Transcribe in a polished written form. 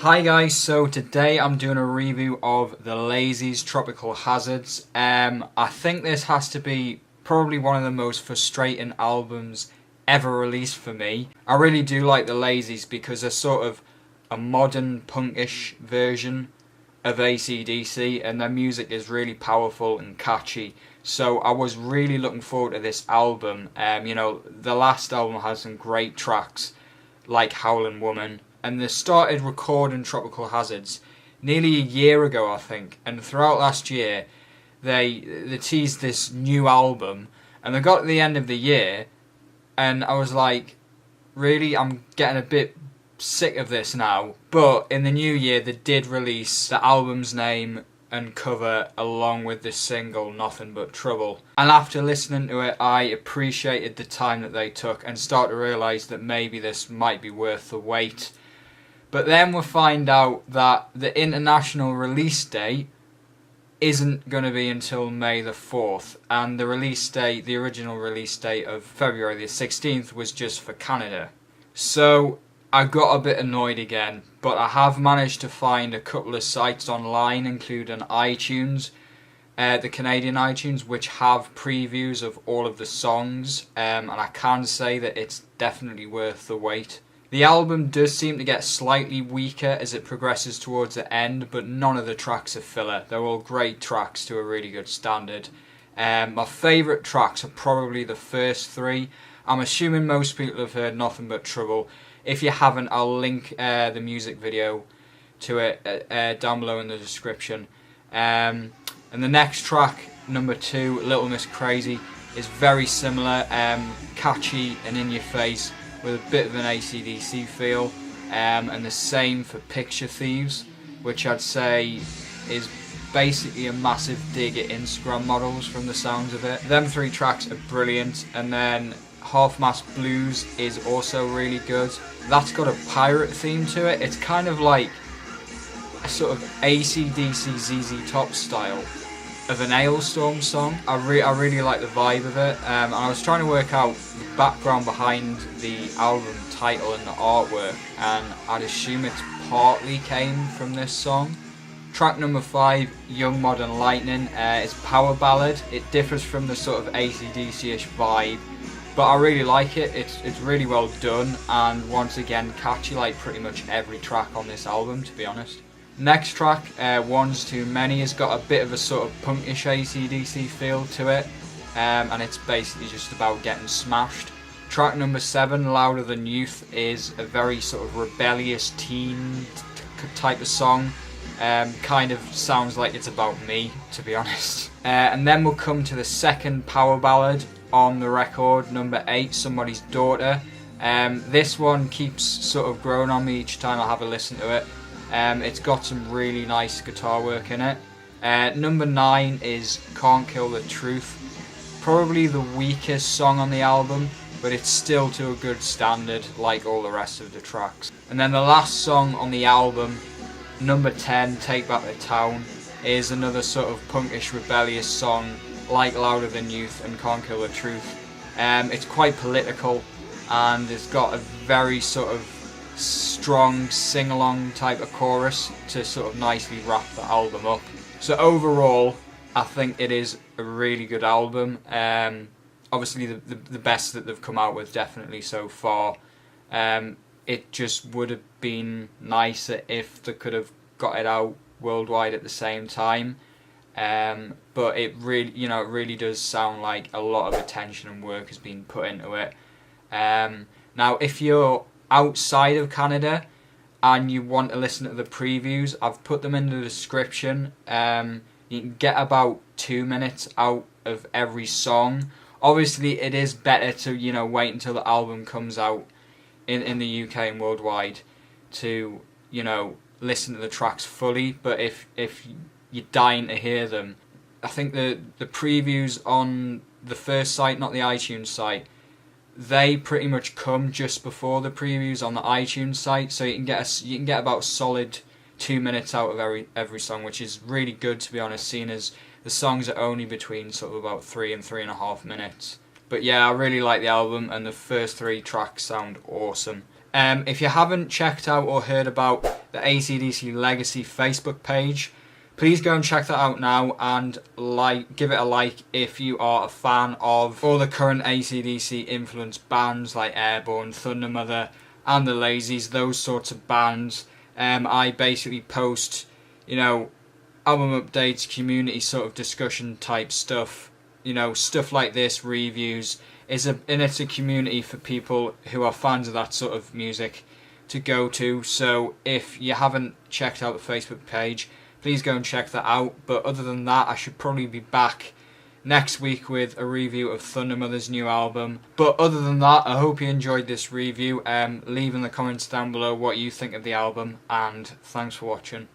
Hi guys, so today I'm doing a review of the Lazy's Tropical Hazards. I think this has to be probably one of the most frustrating albums ever released for me. I really do like the Lazy's because they're sort of a modern punkish version of AC/DC, and their music is really powerful and catchy. So I was really looking forward to this album. The last album has some great tracks like Howlin' Woman, and they started recording Tropical Hazards nearly a year ago, I think. And throughout last year, they teased this new album, and they got to the end of the year, and I was like, really, I'm getting a bit sick of this now. But in the new year, they did release the album's name and cover along with the single Nothing But Trouble. And after listening to it, I appreciated the time that they took and started to realise that maybe this might be worth the wait. But then we find out that the international release date isn't going to be until May the 4th, and the original release date of February the 16th was just for Canada. So I got a bit annoyed again, but I have managed to find a couple of sites online, including iTunes, the Canadian iTunes, which have previews of all of the songs, and I can say that it's definitely worth the wait. The album does seem to get slightly weaker as it progresses towards the end, but none of the tracks are filler. They're all great tracks to a really good standard. My favourite tracks are probably the first three. I'm assuming most people have heard Nothing But Trouble. If you haven't, I'll link the music video to it down below in the description. And the next track, number 2, Little Miss Crazy, is very similar, catchy and in your face, with a bit of an AC/DC feel, and the same for Picture Thieves, which I'd say is basically a massive dig at Instagram models from the sounds of it. Them 3 tracks are brilliant, and then Half-Mast Blues is also really good. That's got a pirate theme to it. It's kind of like a sort of AC/DC ZZ Top style of an Ailstorm song. I really like the vibe of it, and I was trying to work out the background behind the album title and the artwork, and I'd assume it partly came from this song. Track number 5, Young Modern Lightning, is a power ballad. It differs from the sort of AC/DC-ish vibe, but I really like it. It's really well done, and once again catchy like pretty much every track on this album, to be honest. Next track, One's Too Many, has got a bit of a sort of punkish AC/DC feel to it, and it's basically just about getting smashed. Track number 7, Louder Than Youth, is a very sort of rebellious teen type of song. Kind of sounds like it's about me, to be honest. And then we'll come to the second power ballad on the record, number 8, Somebody's Daughter. This one keeps sort of growing on me each time I have a listen to it. It's got some really nice guitar work in it. Number 9 is Can't Kill the Truth. Probably the weakest song on the album, but it's still to a good standard like all the rest of the tracks. And then the last song on the album, number 10, Take Back the Town, is another sort of punkish rebellious song like Louder Than Youth and Can't Kill the Truth. It's quite political, and it's got a very sort of strong sing-along type of chorus to sort of nicely wrap the album up. So overall, I think it is a really good album. Obviously the best that they've come out with, definitely so far. It just would have been nicer if they could have got it out worldwide at the same time. But it really does sound like a lot of attention and work has been put into it. Now, if you're outside of Canada and you want to listen to the previews, I've put them in the description. You can get about 2 minutes out of every song. Obviously it is better to wait until the album comes out in the UK and worldwide to listen to the tracks fully, but if you're dying to hear them, I think the previews on the first site, not the iTunes site, they pretty much come just before the previews on the iTunes site, so you can get about solid 2 minutes out of every song, which is really good, to be honest, seeing as the songs are only between sort of about 3 and 3.5 minutes. But yeah, I really like the album, and the first 3 tracks sound awesome. If you haven't checked out or heard about the AC/DC Legacy Facebook page. Please go and check that out now and give it a like if you are a fan of all the current AC/DC influenced bands like Airborne, Thundermother and the Lazies, those sorts of bands. I basically post, album updates, community sort of discussion type stuff, stuff like this, reviews. It's a community for people who are fans of that sort of music to go to. So if you haven't checked out the Facebook page, please go and check that out. But other than that, I should probably be back next week with a review of Thundermother's new album. But other than that, I hope you enjoyed this review. Leave in the comments down below what you think of the album, and thanks for watching.